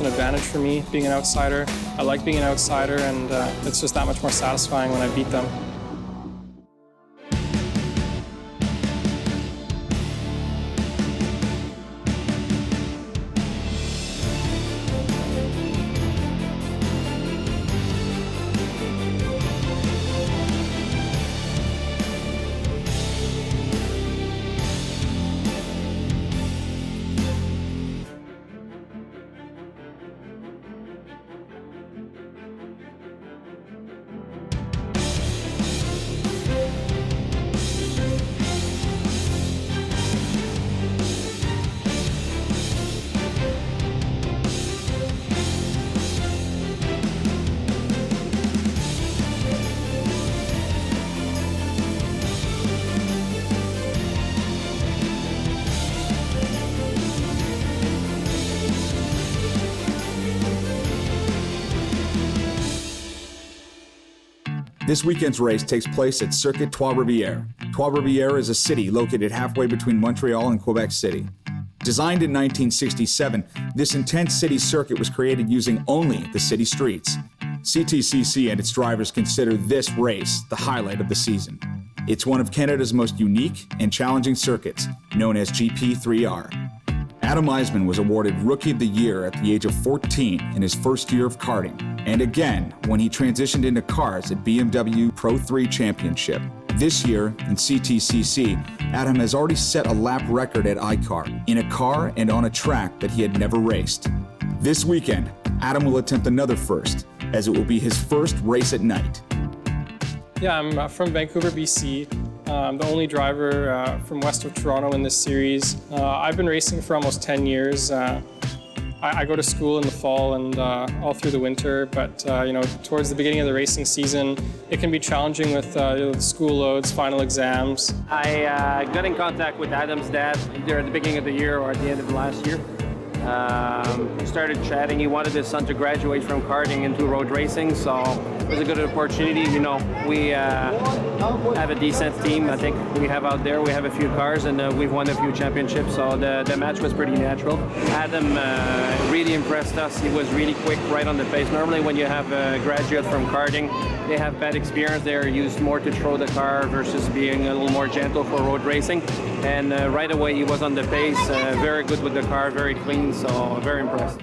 an advantage for me, being an outsider. I like being an outsider, and it's just that much more satisfying when I beat them. This weekend's race takes place at Circuit Trois-Rivières. Trois-Rivières is a city located halfway between Montreal and Quebec City. Designed in 1967, this intense city circuit was created using only the city streets. CTCC and its drivers consider this race the highlight of the season. It's one of Canada's most unique and challenging circuits, known as GP3R. Adam Isman was awarded Rookie of the Year at the age of 14 in his first year of karting, and again when he transitioned into cars at BMW Pro 3 Championship. This year, in CTCC, Adam has already set a lap record at ICAR, in a car and on a track that he had never raced. This weekend, Adam will attempt another first, as it will be his first race at night. Yeah, I'm from Vancouver, BC. I'm the only driver from west of Toronto in this series. I've been racing for almost 10 years. I go to school in the fall and all through the winter, but towards the beginning of the racing season, it can be challenging with school loads, final exams. I got in contact with Adam's dad either at the beginning of the year or at the end of last year. We started chatting. He wanted his son to graduate from karting into road racing, so it was a good opportunity. We have a decent team. I think we have out there. We have a few cars, and we've won a few championships, so the match was pretty natural. Adam really impressed us. He was really quick, right on the pace. Normally when you have a graduate from karting, they have bad experience. They're used more to throw the car versus being a little more gentle for road racing. And right away he was on the pace, very good with the car, very clean, so very impressed.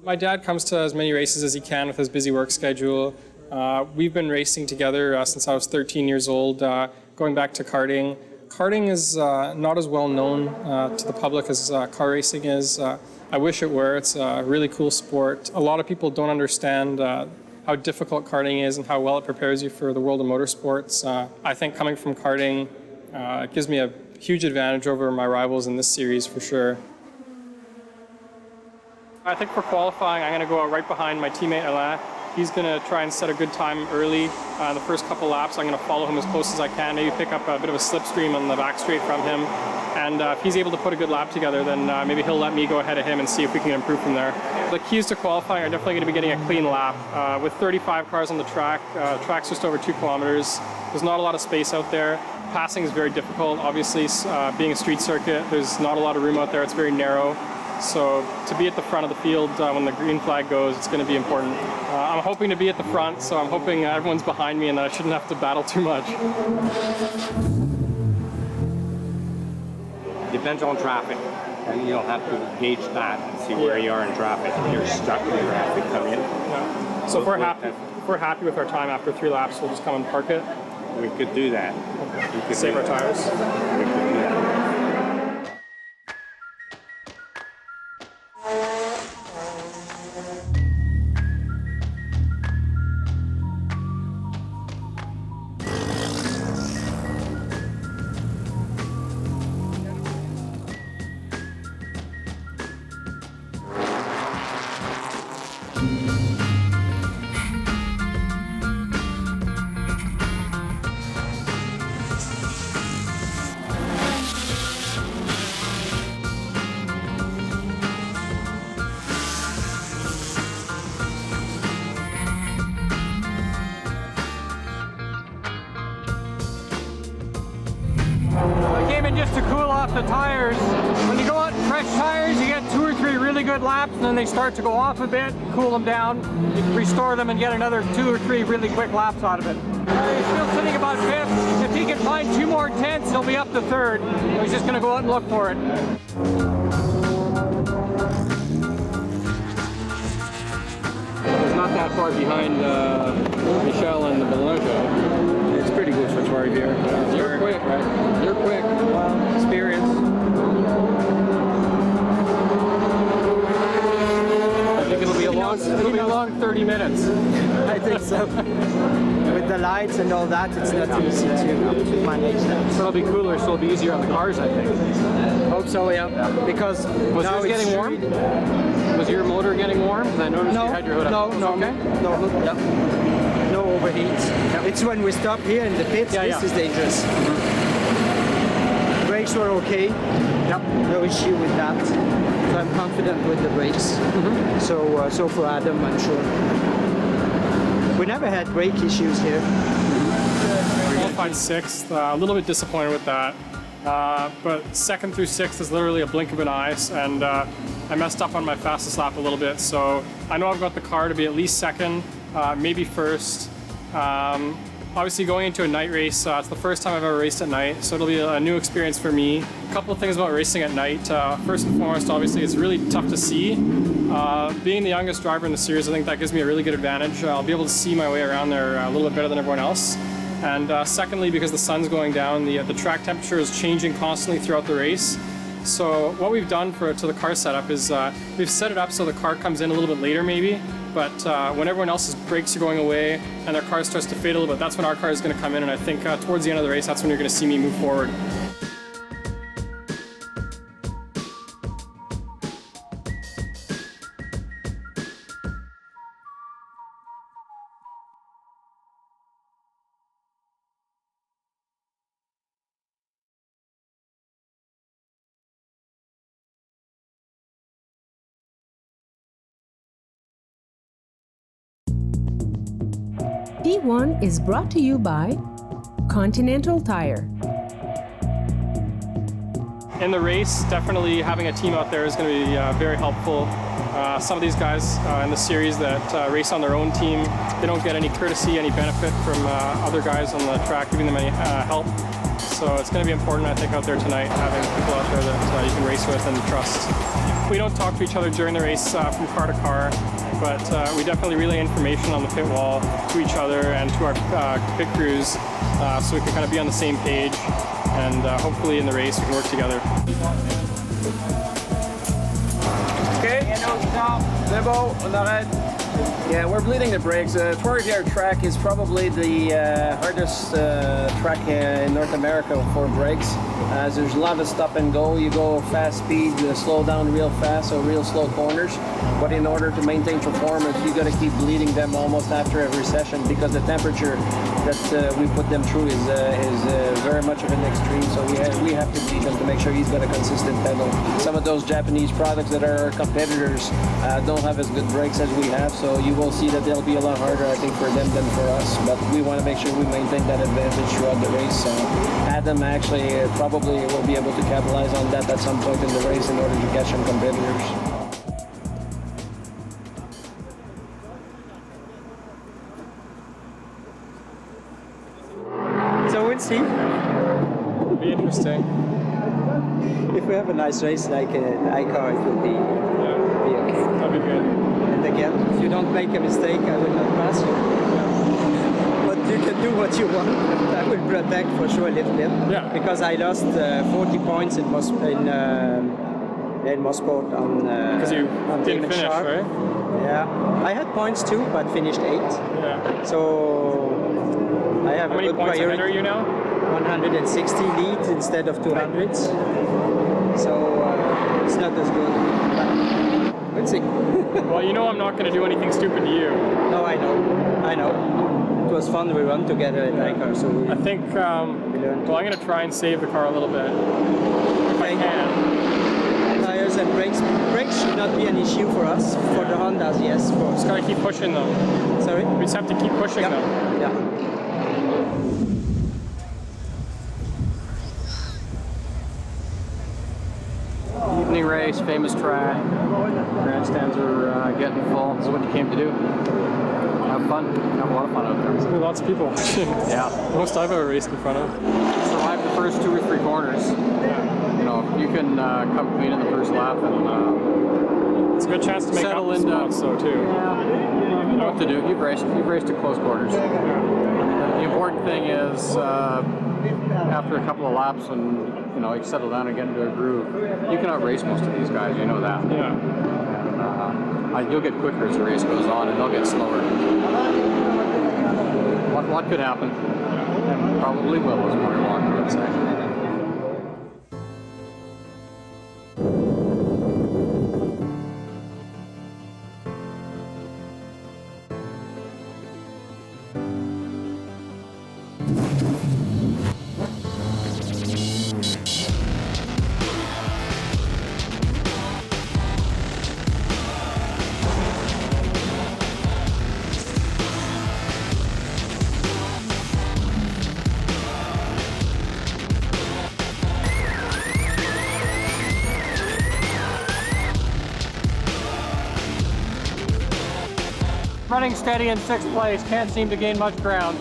My dad comes to as many races as he can with his busy work schedule. We've been racing together since I was 13 years old, going back to karting. Karting is not as well known to the public as car racing is. I wish it were. It's a really cool sport. A lot of people don't understand how difficult karting is and how well it prepares you for the world of motorsports. I think coming from karting gives me a huge advantage over my rivals in this series for sure. I think for qualifying, I'm going to go out right behind my teammate Alain. He's going to try and set a good time early. The first couple laps, I'm going to follow him as close as I can, maybe pick up a bit of a slipstream on the back straight from him. And if he's able to put a good lap together, then maybe he'll let me go ahead of him and see if we can improve from there. The keys to qualifying are definitely going to be getting a clean lap. With 35 cars on the track, track's just over 2 kilometers. There's not a lot of space out there. Passing is very difficult. Obviously, being a street circuit, there's not a lot of room out there. It's very narrow. So to be at the front of the field when the green flag goes, it's going to be important. I'm hoping to be at the front, so I'm hoping everyone's behind me and that I shouldn't have to battle too much. Depends on traffic, and you'll have to gauge that and see where you are in traffic. If you're stuck, you're going to have to come in. Yeah. So if we're happy with our time after 3 laps, we'll just come and park it? We could do that. Okay. We could save our tires? We could do that. I came in just to cool off the tires. When you go fresh tires, you get 2 or 3 really good laps, and then they start to go off a bit, cool them down, you can restore them and get another 2 or 3 really quick laps out of it. He's still sitting about 5th. If he can find 2 more tenths, he'll be up to 3rd. So he's just going to go out and look for it. He's not that far behind Michel and the Beloto. It's pretty good for Trois-Rivières. You're quick, right? You're quick. Well, experience. I think it'll be a long 30 minutes. I think so. With the lights and all that, it's not easy to manage that. So it'll be cooler, so it'll be easier on the cars, I think. Hope so, yeah. Because Was now yours it's getting warm? Was your motor getting warm? Because I noticed you had your hood up. No, okay? no overheat. It's when we stop here in the pits, this is dangerous. Brakes were okay. No issue with that. So I'm confident with the brakes. So for Adam, I'm sure. We never had brake issues here. Qualified 6th, a little bit disappointed with that. But 2nd through 6th is literally a blink of an eye, and I messed up on my fastest lap a little bit. So I know I've got the car to be at least 2nd, maybe 1st. Obviously going into a night race, it's the first time I've ever raced at night, so it'll be a new experience for me. A couple of things about racing at night. First and foremost, obviously, it's really tough to see. Being the youngest driver in the series, I think that gives me a really good advantage. I'll be able to see my way around there a little bit better than everyone else. And secondly, because the sun's going down, the track temperature is changing constantly throughout the race. So what we've done to the car setup is we've set it up so the car comes in a little bit later maybe, but when everyone else's brakes are going away and their car starts to fade a little bit, that's when our car is going to come in, and I think towards the end of the race, that's when you're going to see me move forward. P1 is brought to you by Continental Tire. In the race, definitely having a team out there is going to be very helpful. Some of these guys in the series that race on their own team, they don't get any courtesy, any benefit from other guys on the track giving them any help. So it's going to be important, I think, out there tonight, having people out there that you can race with and trust. We don't talk to each other during the race from car to car, but we definitely relay information on the pit wall to each other and to our pit crews, so we can kind of be on the same page, and hopefully in the race we can work together. Okay, on arrête. Yeah, we're bleeding the brakes. Trois-Rivières track is probably the hardest track in North America for brakes. There's a lot of stop and go. You go fast speed, slow down real fast, so real slow corners. But in order to maintain performance, you got to keep bleeding them almost after every session, because the temperature that we put them through is very much of an extreme. So we have to bleed them to make sure he's got a consistent pedal. Some of those Japanese products that are our competitors don't have as good brakes as we have, so you will see that they'll be a lot harder, I think, for them than for us. But we want to make sure we maintain that advantage throughout the race. So Adam actually probably will be able to capitalize on that at some point in the race in order to catch some competitors. So we'll see. It'll be interesting. If we have a nice race like ICAR, it will be okay. That'll be good. And again, if you don't make a mistake, I will not pass you. But you can do what you want. I will protect for sure a little bit. Yeah. Because I lost 40 points in Moscow on Because you on didn't Damon finish, Sharp. right? Yeah. I had points too, but finished 8. Yeah. So I have How a many good points ahead priority. are you now? 160 lead instead of 200s. So it's not as good. But we'll see. Well, you know I'm not going to do anything stupid to you. No, I know. It was fun. We run together at ICAR, so we I think, well, I'm going to try and save the car a little bit, if I can. Tires and brakes. Brakes should not be an issue for us. For the Hondas, yes. Just got to keep pushing them. Sorry? We just have to keep pushing them. Yeah. Evening race. race, famous track. Grandstands are getting full. This is what you came to do. Have fun. Have a lot of fun out there. There's gonna be lots of people watching. Yeah. Most I've ever raced in front of. Survive the first 2 or 3 corners. You know, you can come clean in the first lap and It's a good chance to make settle up the into spots, though, too. you know what to do. You've raced to close quarters. The important thing is after a couple of laps and you know you settle down and get into a groove, you can outrace most of these guys. You know that. Yeah. And you'll get quicker as the race goes on, and they'll get slower. What could happen? And probably will as more along, I would say. Running steady in 6th place, can't seem to gain much ground.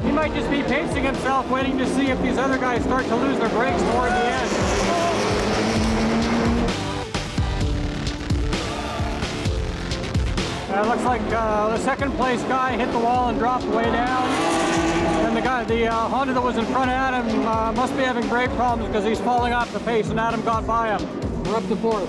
He might just be pacing himself, waiting to see if these other guys start to lose their brakes toward the end. It looks like the 2nd place guy hit the wall and dropped way down. And the Honda that was in front of Adam must be having brake problems because he's falling off the pace, and Adam got by him. We're up to 4th.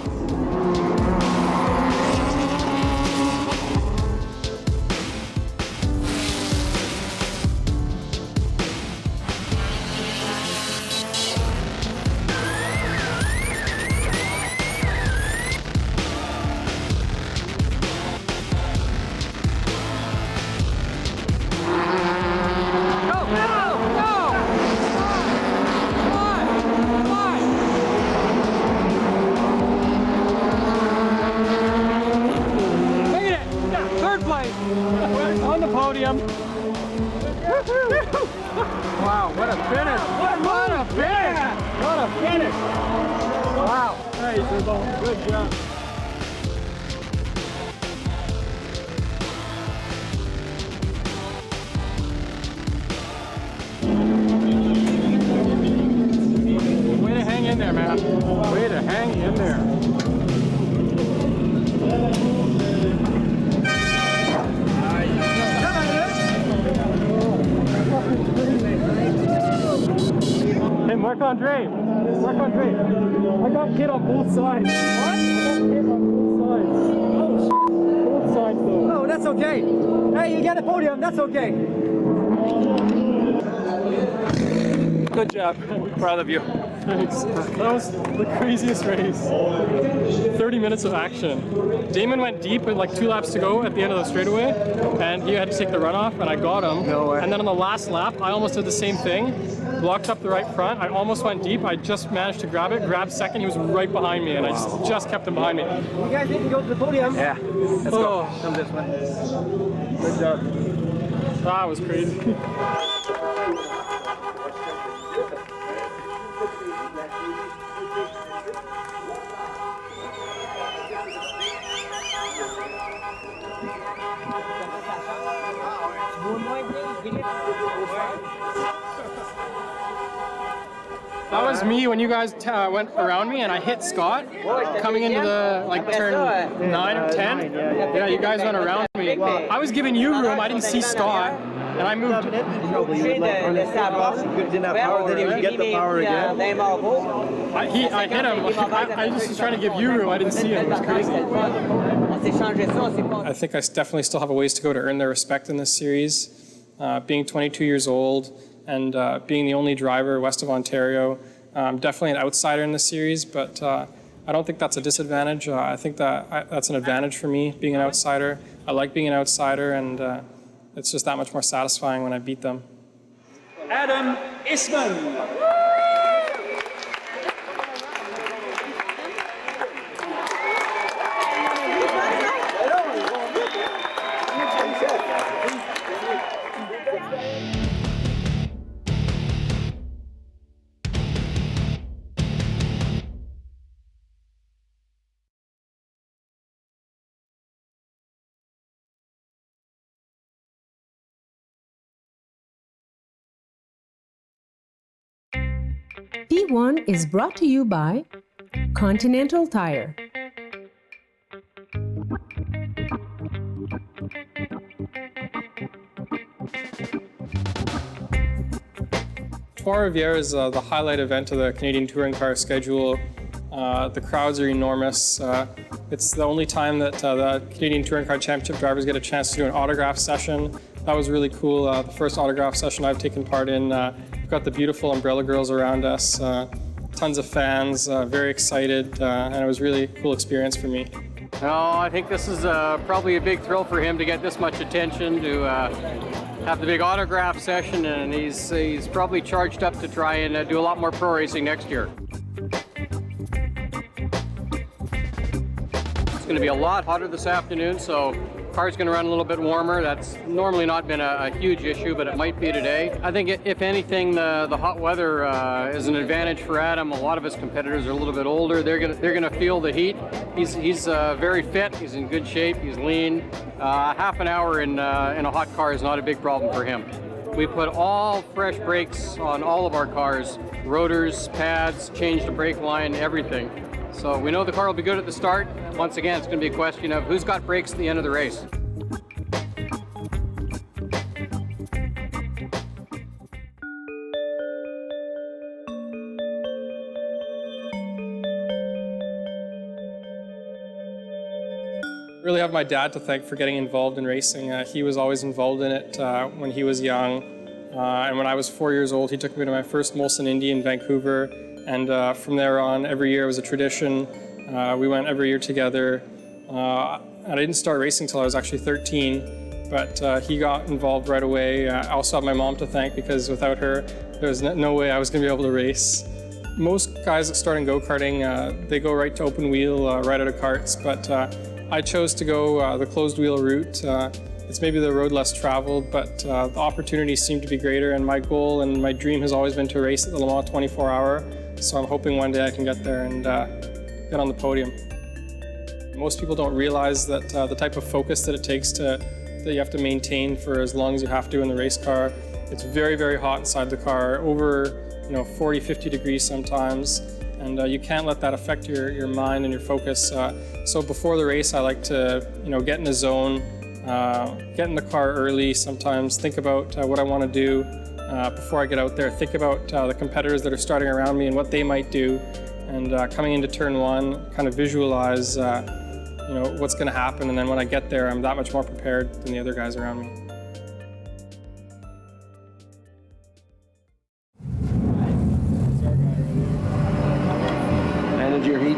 On the podium. Wow, what a finish! What a finish! What a finish! Wow. Hey, good job. Way to hang in there, man. Way to hang in there. Hey, Marc-Andre! Marc-Andre! I got hit on both sides. What? I got hit on both sides. Both sides, though. Oh, that's okay. Hey, you get a podium. That's okay. Good job. Proud of you. Thanks. That was the craziest race. 30 minutes of action. Damon went deep with like 2 laps to go at the end of the straightaway, and he had to take the runoff, and I got him. No way. And then on the last lap, I almost did the same thing. Blocked up the right front. I almost went deep. I just managed to grab it. Grabbed second. He was right behind me, and I just kept him behind me. You guys need to go to the podium. Yeah. Let's go. Come this way. Good job. That was crazy. That was me when you guys went around me and I hit Scott coming into the turn 9 or 10. Yeah, you guys went around me. I was giving you room. I didn't see Scott, and I moved. Didn't have power, then he would get the power again. I hit him. I just was trying to give you room. I didn't see him. It was crazy. I think I definitely still have a ways to go to earn their respect in this series. Being 22 years old and being the only driver west of Ontario, I'm definitely an outsider in this series, but I don't think that's a disadvantage. I think that's an advantage for me, being an outsider. I like being an outsider, and it's just that much more satisfying when I beat them. Adam Isman. P1 is brought to you by Continental Tire. Trois-Rivières is the highlight event of the Canadian Touring Car schedule. The crowds are enormous. It's the only time that the Canadian Touring Car Championship drivers get a chance to do an autograph session. That was really cool. The first autograph session I've taken part in. We've got the beautiful umbrella girls around us, tons of fans, very excited, and it was really a cool experience for me. No, I think this is probably a big thrill for him to get this much attention, to have the big autograph session, and he's probably charged up to try and do a lot more pro racing next year. It's going to be a lot hotter this afternoon, so car's going to run a little bit warmer. That's normally not been a huge issue, but it might be today. I think if anything, the hot weather is an advantage for Adam. A lot of his competitors are a little bit older. They're going to feel the heat. He's very fit. He's in good shape. He's lean. Half an hour in a hot car is not a big problem for him. We put all fresh brakes on all of our cars, rotors, pads, changed the brake line, everything. So we know the car will be good at the start. Once again, it's going to be a question of who's got brakes at the end of the race. Really have my dad to thank for getting involved in racing. He was always involved in it when he was young. And when I was 4 years old, he took me to my first Molson Indy in Vancouver. And from there on, every year it was a tradition. We went every year together. And I didn't start racing until I was actually 13, but he got involved right away. I also have my mom to thank, because without her, there was no way I was going to be able to race. Most guys that start in go-karting, they go right to open wheel, right out of karts, but I chose to go the closed wheel route. It's maybe the road less traveled, but the opportunities seem to be greater, and my goal and my dream has always been to race at the Le Mans 24-hour, so I'm hoping one day I can get there and get on the podium. Most people don't realize that the type of focus that it takes that you have to maintain for as long as you have to in the race car. It's very, very hot inside the car, over 40, 50 degrees sometimes, and you can't let that affect your mind and your focus. So before the race, I like to get in the zone, get in the car early sometimes, think about what I want to do before I get out there, think about the competitors that are starting around me and what they might do, and coming into turn one, kind of visualize what's going to happen, and then when I get there, I'm that much more prepared than the other guys around me. Manage your heat.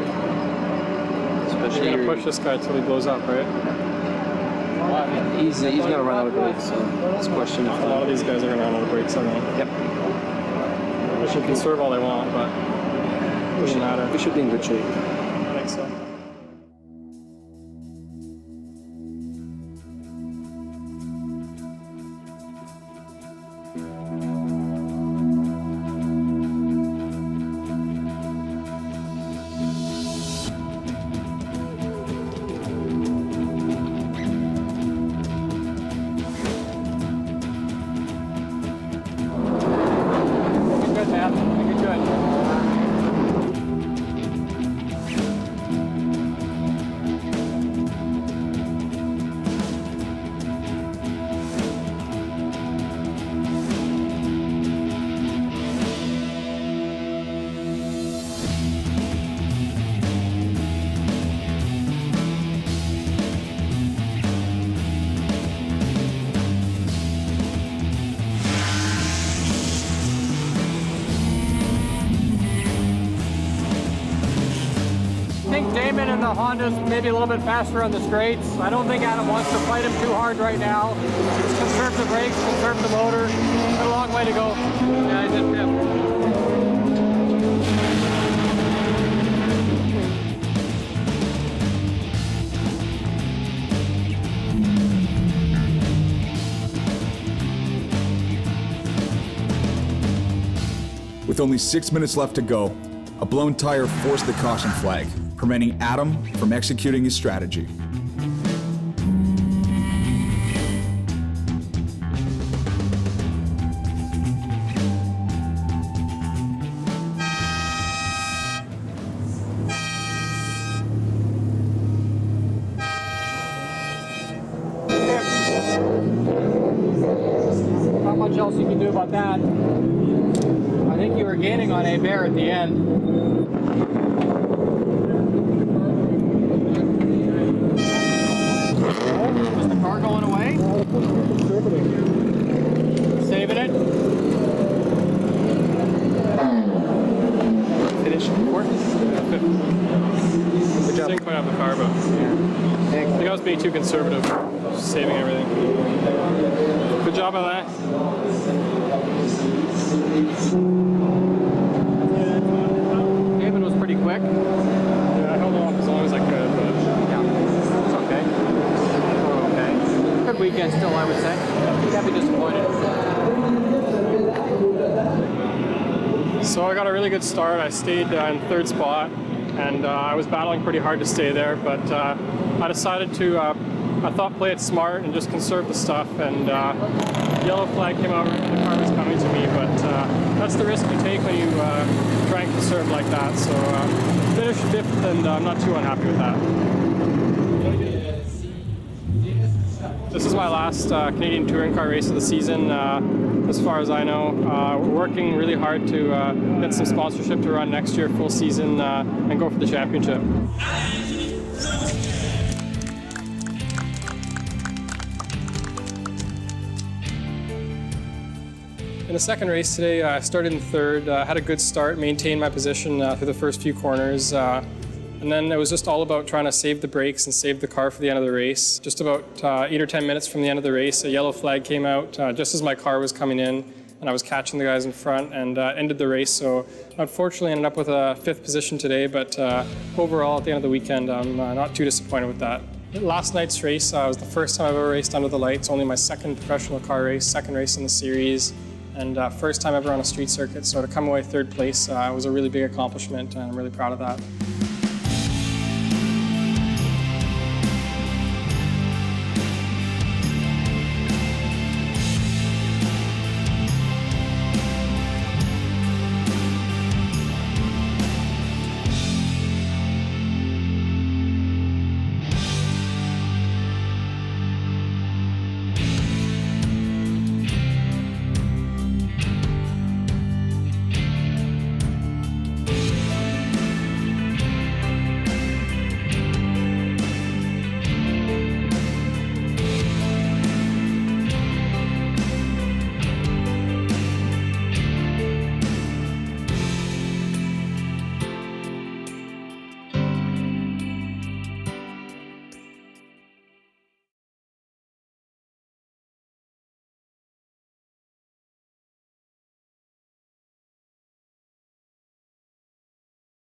Especially You're going to push this guy till he blows up, right? He's going to run out of brakes, so it's a question of A lot of these guys are going to run out of brakes, I think. Yep. They should conserve all they want, but it doesn't matter. We should be in good shape. I think so. Damon and the Honda's maybe a little bit faster on the straights. I don't think Adam wants to fight him too hard right now. Just conserve the brakes, conserve the motor. Got a long way to go. Yeah, he's in fifth. With only 6 minutes left to go, a blown tire forced the caution flag, preventing Adam from executing his strategy. Not much else you can do about that. I think you were gaining on Hebert at the end. Is the car going away? Saving it. Finish fourth. Good job. Didn't quite have the car, but I think I was being too conservative, saving everything. Good job on that. David was pretty quick. Yeah, I held off as long as I could, but Yeah, it's okay. Okay. Good weekend still, I would say. Can't be disappointed. So I got a really good start. I stayed in third spot, and I was battling pretty hard to stay there, but I decided to, I thought, play it smart and just conserve the stuff, and yellow flag came out right when the car was coming to me, but that's the risk you take when you try and conserve like that. So finished fifth, and I'm not too unhappy with that. This is my last Canadian touring car race of the season, as far as I know. We're working really hard to get some sponsorship to run next year, full season, and go for the championship. In the second race today, I started in third, had a good start, maintained my position through the first few corners. And then it was just all about trying to save the brakes and save the car for the end of the race. Just about 8 or 10 minutes from the end of the race, a yellow flag came out just as my car was coming in, and I was catching the guys in front and ended the race. So unfortunately ended up with a 5th position today, but overall at the end of the weekend, I'm not too disappointed with that. Last night's race was the first time I've ever raced under the lights, only my second professional car race, second race in the series, and first time ever on a street circuit. So to come away third place was a really big accomplishment, and I'm really proud of that.